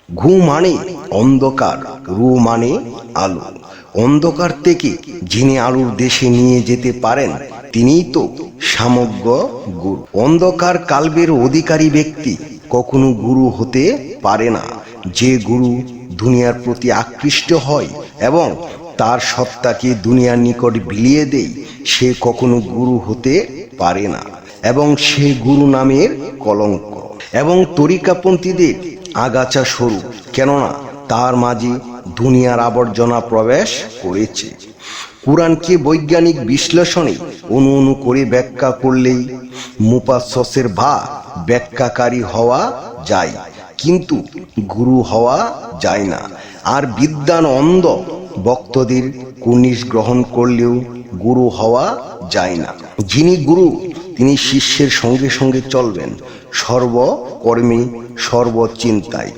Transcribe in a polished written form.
ঘু মানে অন্ধকার, রু মানে আলো। অন্ধকার থেকে যিনি আলোর দেশে নিয়ে যেতে পারেন তিনিই তো সমগ্র গুরু। অন্ধকার কাল্পের অধিকারী ব্যক্তি কখনো গুরু হতে পারে না। যে গুরু দুনিয়ার প্রতি আকৃষ্ট হয় এবং তার সত্তাকে দুনিয়ার নিকট বিলিয়ে দেয়, সে কখনো গুরু হতে পারে না এবং সে গুরু নামের কলঙ্ক এবং তরিকাপন্থীদের আগাছা স্বরূপ, কেননা তার মাঝে দুনিয়ার আবর্জনা প্রবেশ করেছে। কুরআনকে বৈজ্ঞানিক বিশ্লেষণে অনু করে ব্যাখ্যা করলেই মুফাসসির বা ব্যাখ্যাকারী হওয়া যায়, কিন্তু গুরু হওয়া যায় না। আর বিদ্বান অন্ধ ভক্তদের কুর্নিশ গ্রহণ করলেও গুরু হওয়া যায় না। যিনি গুরু তিনি শিষ্যের সঙ্গে সঙ্গে চলবেন, সর্বকর্মে সর্বচিন্তায়।